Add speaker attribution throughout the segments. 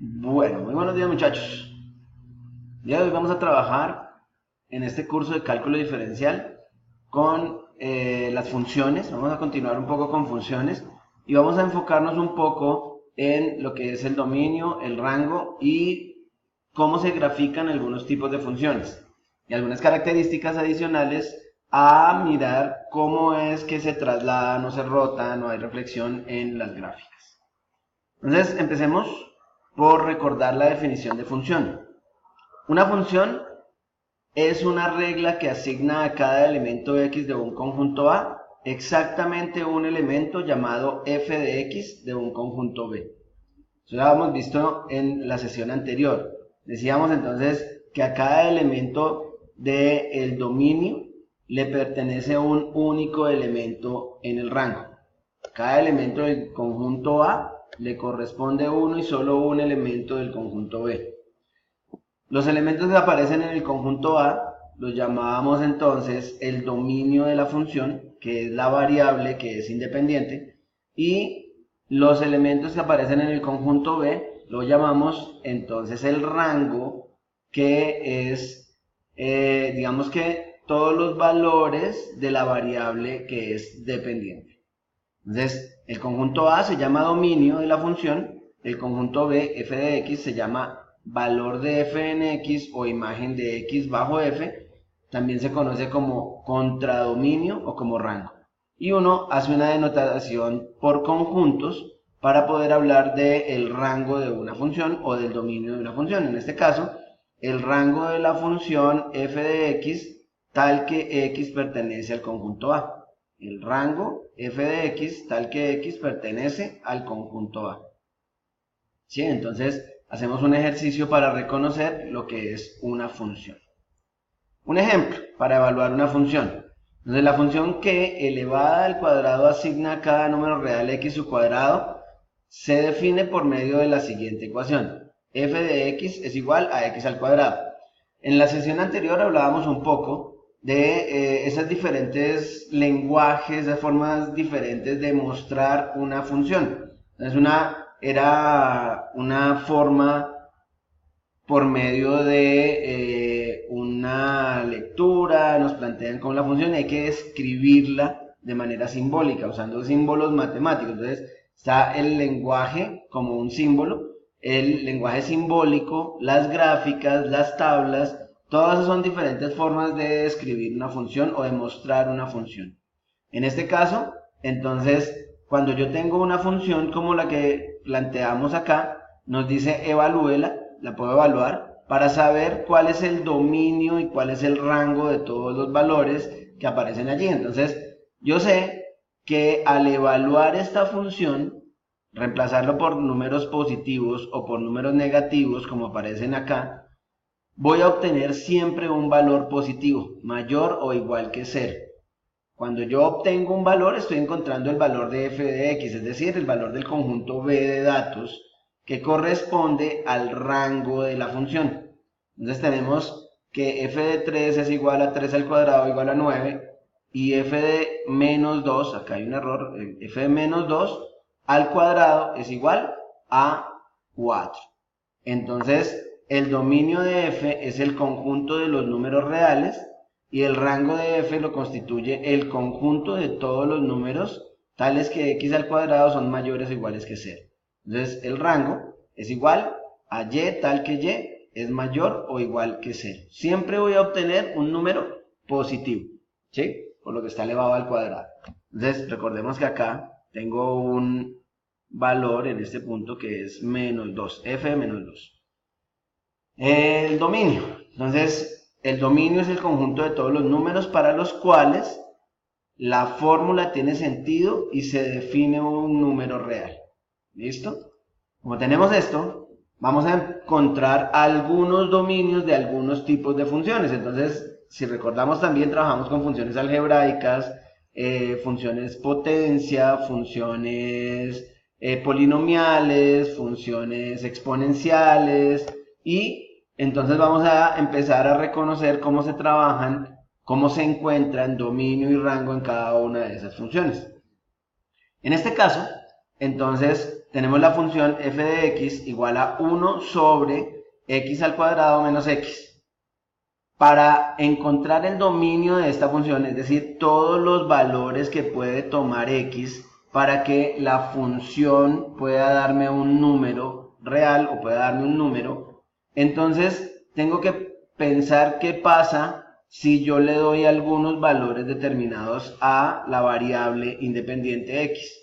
Speaker 1: Bueno, muy buenos días muchachos. El día de hoy vamos a trabajar en este curso de cálculo diferencial con las funciones. Vamos a continuar un poco con funciones y vamos a enfocarnos un poco en lo que es el dominio, el rango y cómo se grafican algunos tipos de funciones y algunas características adicionales a mirar cómo es que se trasladan o se rotan o hay reflexión en las gráficas. Entonces, empecemos por recordar la definición de función. Una función es una regla que asigna a cada elemento x de un conjunto A exactamente un elemento llamado f de x de un conjunto B. Eso ya lo hemos visto en la sesión anterior. Decíamos entonces que a cada elemento del dominio le pertenece un único elemento en el rango. A cada elemento del conjunto A le corresponde uno y solo un elemento del conjunto B. Los elementos que aparecen en el conjunto A los llamábamos entonces el dominio de la función, que es la variable que es independiente, y los elementos que aparecen en el conjunto B lo llamamos entonces el rango, que es, digamos que todos los valores de la variable que es dependiente. Entonces, el conjunto A se llama dominio de la función, el conjunto B, f de x, se llama valor de f en x o imagen de x bajo f, también se conoce como contradominio o como rango. Y uno hace una denotación por conjuntos para poder hablar del rango de una función o del dominio de una función. En este caso, el rango de la función f de x tal que x pertenece al conjunto A. El rango f de x tal que x pertenece al conjunto A. ¿Sí? Entonces, hacemos un ejercicio para reconocer lo que es una función. Un ejemplo para evaluar una función. Entonces, la función que elevada al cuadrado asigna a cada número real x su cuadrado se define por medio de la siguiente ecuación. F de x es igual a x al cuadrado. En la sesión anterior hablábamos un poco de esos diferentes lenguajes, de formas diferentes de mostrar una función. Entonces, era una forma por medio de una lectura, nos plantean cómo la función, hay que escribirla de manera simbólica, usando símbolos matemáticos. Entonces, está el lenguaje como un símbolo, el lenguaje simbólico, las gráficas, las tablas, todas esas son diferentes formas de describir una función o de mostrar una función. En este caso, entonces, cuando yo tengo una función como la que planteamos acá, nos dice evalúela, la puedo evaluar para saber cuál es el dominio y cuál es el rango de todos los valores que aparecen allí. Entonces, yo sé que al evaluar esta función, reemplazarlo por números positivos o por números negativos, como aparecen acá, voy a obtener siempre un valor positivo, mayor o igual que 0. Cuando yo obtengo un valor, estoy encontrando el valor de f de x, es decir, el valor del conjunto B de datos, que corresponde al rango de la función. Entonces tenemos que f de 3 es igual a 3 al cuadrado igual a 9, y f de menos 2, acá hay un error, f de menos 2 al cuadrado es igual a 4. Entonces, el dominio de f es el conjunto de los números reales y el rango de f lo constituye el conjunto de todos los números tales que x al cuadrado son mayores o iguales que 0. Entonces, el rango es igual a y tal que y es mayor o igual que 0. Siempre voy a obtener un número positivo, ¿sí? Por lo que está elevado al cuadrado. Entonces, recordemos que acá tengo un valor en este punto que es menos 2, f de menos 2. El dominio. Entonces, el dominio es el conjunto de todos los números para los cuales la fórmula tiene sentido y se define un número real. ¿Listo? Como tenemos esto, vamos a encontrar algunos dominios de algunos tipos de funciones. Entonces, si recordamos, también trabajamos con funciones algebraicas, funciones potencia, funciones polinomiales, funciones exponenciales, y entonces vamos a empezar a reconocer cómo se trabajan, cómo se encuentran dominio y rango en cada una de esas funciones. En este caso, entonces, tenemos la función f de x igual a 1 sobre x al cuadrado menos x. Para encontrar el dominio de esta función, es decir, todos los valores que puede tomar x para que la función pueda darme un número real o pueda darme un número, entonces tengo que pensar qué pasa si yo le doy algunos valores determinados a la variable independiente x.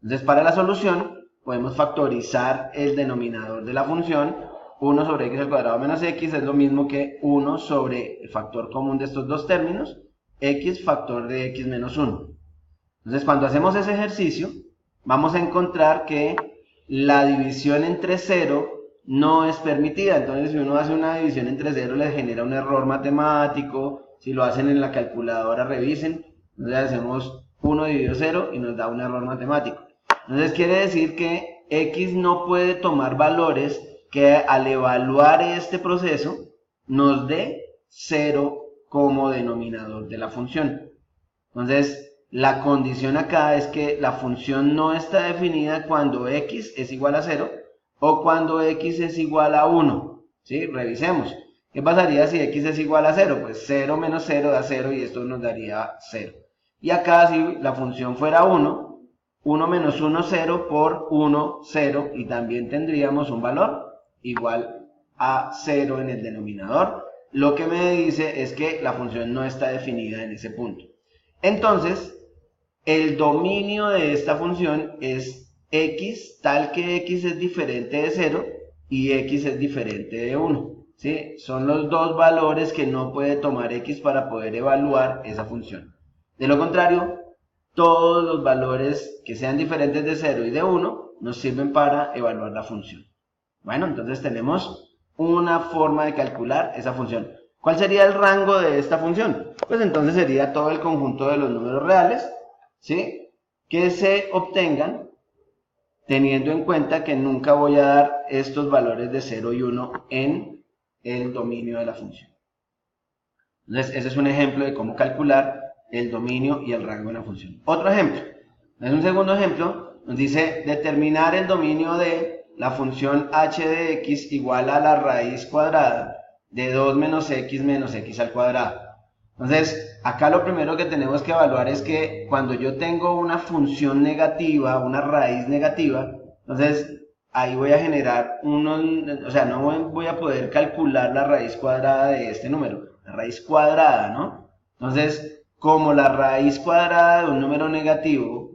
Speaker 1: Entonces, para la solución podemos factorizar el denominador de la función. 1 sobre x al cuadrado menos x es lo mismo que 1 sobre el factor común de estos dos términos, x factor de x menos 1. Entonces, cuando hacemos ese ejercicio, vamos a encontrar que la división entre 0 no es permitida. Entonces, si uno hace una división entre 0, le genera un error matemático. Si lo hacen en la calculadora, revisen. Entonces, hacemos 1 dividido 0 y nos da un error matemático. Entonces, quiere decir que x no puede tomar valores que al evaluar este proceso nos dé 0 como denominador de la función. Entonces, la condición acá es que la función no está definida cuando x es igual a 0 o cuando x es igual a 1. ¿Sí? Revisemos. ¿Qué pasaría si x es igual a 0? Pues 0 menos 0 da 0 y esto nos daría 0. Y acá si la función fuera 1, 1 menos 1, 0 por 1, 0, y también tendríamos un valor igual a 0 en el denominador. Lo que me dice es que la función no está definida en ese punto. Entonces, el dominio de esta función es x, tal que x es diferente de 0 y x es diferente de 1. ¿Sí? Son los dos valores que no puede tomar x para poder evaluar esa función. De lo contrario, todos los valores que sean diferentes de 0 y de 1 nos sirven para evaluar la función. Bueno, entonces tenemos una forma de calcular esa función. ¿Cuál sería el rango de esta función? Pues entonces sería todo el conjunto de los números reales, ¿sí?, que se obtengan teniendo en cuenta que nunca voy a dar estos valores de 0 y 1 en el dominio de la función. Entonces, ese es un ejemplo de cómo calcular el dominio y el rango de una función. Otro ejemplo, es un segundo ejemplo, nos dice determinar el dominio de la función h de x igual a la raíz cuadrada de 2 menos x al cuadrado. Entonces, acá lo primero que tenemos que evaluar es que cuando yo tengo una función negativa, una raíz negativa, entonces ahí voy a generar o sea, no voy a poder calcular la raíz cuadrada de este número, la raíz cuadrada, ¿no? Entonces, como la raíz cuadrada de un número negativo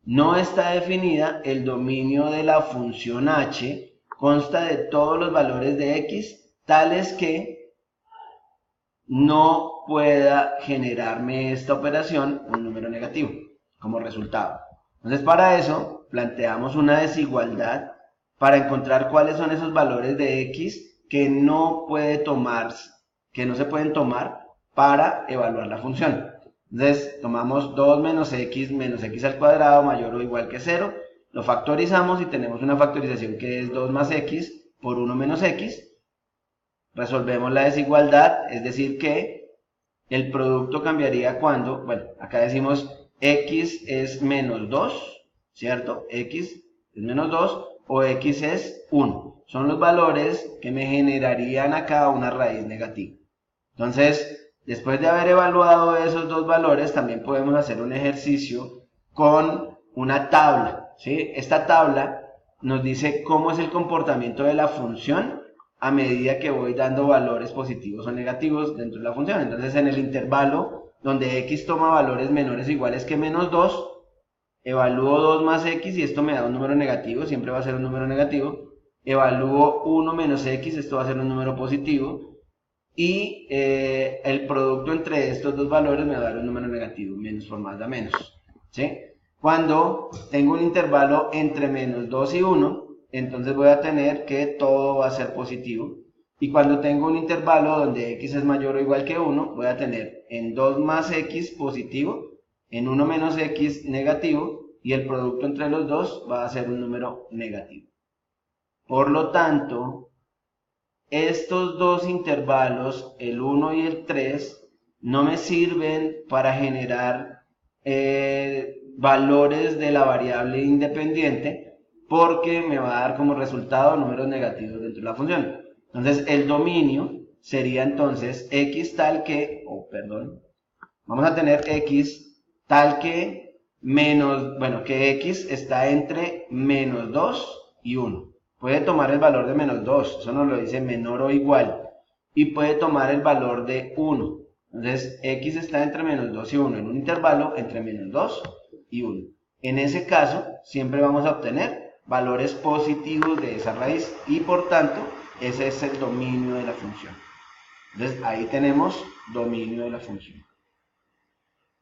Speaker 1: no está definida, el dominio de la función h consta de todos los valores de x, tales que no pueda generarme esta operación un número negativo como resultado. Entonces, para eso planteamos una desigualdad para encontrar cuáles son esos valores de x que no se pueden tomar para evaluar la función. Entonces, tomamos 2 menos x al cuadrado mayor o igual que 0, lo factorizamos y tenemos una factorización que es 2 más x por 1 menos x. Resolvemos la desigualdad, es decir que el producto cambiaría cuando, bueno, acá decimos x es menos 2, ¿cierto? X es menos 2 o x es 1. Son los valores que me generarían acá una raíz negativa. Entonces, después de haber evaluado esos dos valores, también podemos hacer un ejercicio con una tabla, ¿sí? Esta tabla nos dice cómo es el comportamiento de la función a medida que voy dando valores positivos o negativos dentro de la función. Entonces, en el intervalo donde x toma valores menores o iguales que menos 2, evalúo 2 más x y esto me da un número negativo, siempre va a ser un número negativo. Evalúo 1 menos x, esto va a ser un número positivo. Y el producto entre estos dos valores me va a dar un número negativo, menos por más da menos, ¿sí? Cuando tengo un intervalo entre menos 2 y 1, entonces voy a tener que todo va a ser positivo. Y cuando tengo un intervalo donde x es mayor o igual que 1, voy a tener en 2 más x positivo, en 1 menos x negativo, y el producto entre los dos va a ser un número negativo. Por lo tanto, estos dos intervalos, el 1 y el 3, no me sirven para generar valores de la variable independiente, porque me va a dar como resultado números negativos dentro de la función. Entonces el dominio sería entonces x tal que, vamos a tener x tal que menos, que x está entre menos 2 y 1. Puede tomar el valor de menos 2, eso nos lo dice menor o igual, y puede tomar el valor de 1. Entonces x está entre menos 2 y 1, en un intervalo entre menos 2 y 1. En ese caso, siempre vamos a obtener valores positivos de esa raíz y por tanto, ese es el dominio de la función. Entonces, ahí tenemos dominio de la función.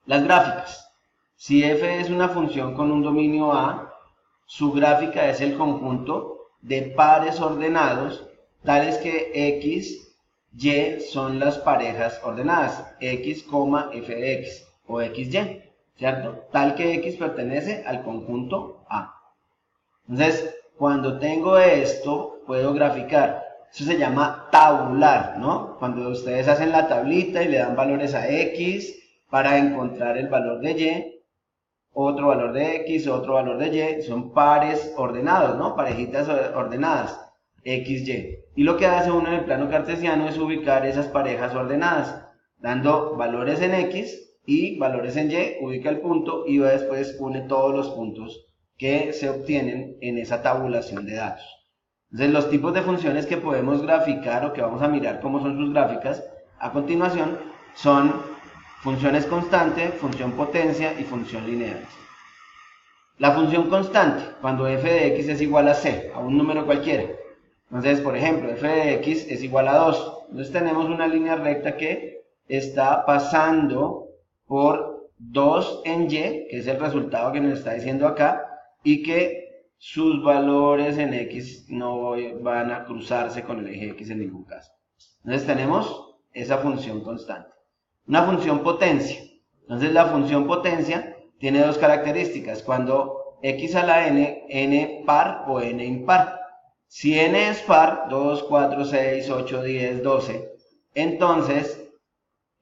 Speaker 1: Las gráficas. Si f es una función con un dominio A, su gráfica es el conjunto de pares ordenados, tales que x, y son las parejas ordenadas, x, f de x, o xy, ¿cierto? Tal que x pertenece al conjunto A. Entonces, cuando tengo esto, puedo graficar. Eso se llama tabular, ¿no? Cuando ustedes hacen la tablita y le dan valores a x para encontrar el valor de y, otro valor de x, otro valor de y, son pares ordenados, ¿no? Parejitas ordenadas, x, y. Y lo que hace uno en el plano cartesiano es ubicar esas parejas ordenadas, dando valores en x y valores en y, ubica el punto y después une todos los puntos que se obtienen en esa tabulación de datos. Entonces, los tipos de funciones que podemos graficar o que vamos a mirar cómo son sus gráficas a continuación son funciones constante, función potencia y función lineal. La función constante, cuando f de x es igual a c, a un número cualquiera. Entonces, por ejemplo, f de x es igual a 2. Entonces tenemos una línea recta que está pasando por 2 en y, que es el resultado que nos está diciendo acá, y que sus valores en x no van a cruzarse con el eje x en ningún caso. Entonces tenemos esa función constante. Una función potencia. Entonces la función potencia tiene dos características. Cuando x a la n par o n impar. Si n es par, 2, 4, 6, 8, 10, 12, entonces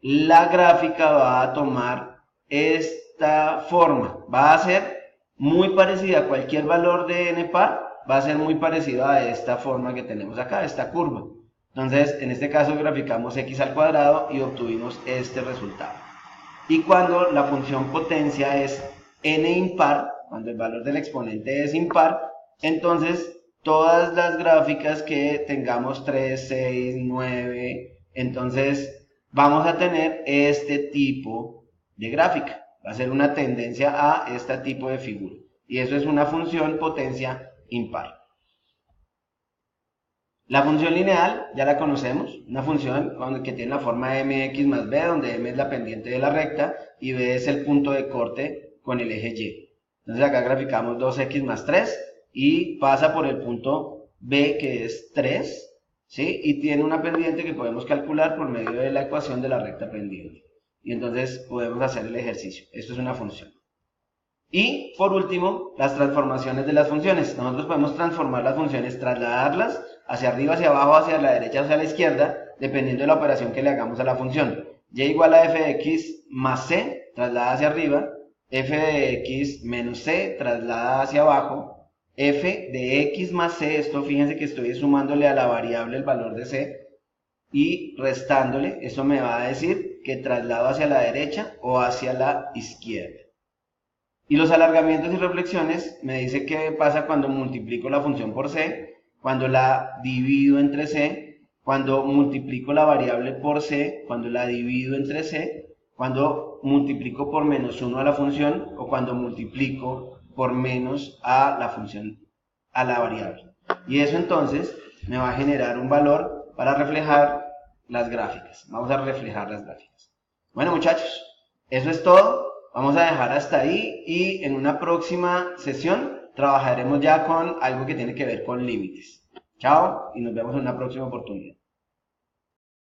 Speaker 1: la gráfica va a tomar esta forma. Va a ser muy parecida a cualquier valor de n par, va a ser muy parecida a esta forma que tenemos acá, esta curva. Entonces, en este caso graficamos x al cuadrado y obtuvimos este resultado. Y cuando la función potencia es n impar, cuando el valor del exponente es impar, entonces todas las gráficas que tengamos 3, 6, 9, entonces vamos a tener este tipo de gráfica. Va a ser una tendencia a este tipo de figura. Y eso es una función potencia impar. La función lineal ya la conocemos, una función que tiene la forma mx más b, donde m es la pendiente de la recta y b es el punto de corte con el eje y. Entonces acá graficamos 2x más 3 y pasa por el punto b, que es 3, ¿sí? Y tiene una pendiente que podemos calcular por medio de la ecuación de la recta pendiente. Y entonces podemos hacer el ejercicio. Esto es una función. Y por último, las transformaciones de las funciones. Nosotros podemos transformar las funciones, trasladarlas hacia arriba, hacia abajo, hacia la derecha o hacia la izquierda, dependiendo de la operación que le hagamos a la función. Y igual a f de x más c, traslada hacia arriba, f de x menos c, traslada hacia abajo, f de x más c, esto fíjense que estoy sumándole a la variable el valor de c, y restándole, eso me va a decir que traslado hacia la derecha o hacia la izquierda. Y los alargamientos y reflexiones me dice qué pasa cuando multiplico la función por c, cuando la divido entre c, cuando multiplico la variable por c, cuando la divido entre c, cuando multiplico por menos 1 a la función o cuando multiplico por menos a la función, a la variable. Y eso entonces me va a generar un valor para reflejar las gráficas. Vamos a reflejar las gráficas. Bueno, muchachos, eso es todo. Vamos a dejar hasta ahí y en una próxima sesión trabajaremos ya con algo que tiene que ver con límites. Chao y nos vemos en una próxima oportunidad.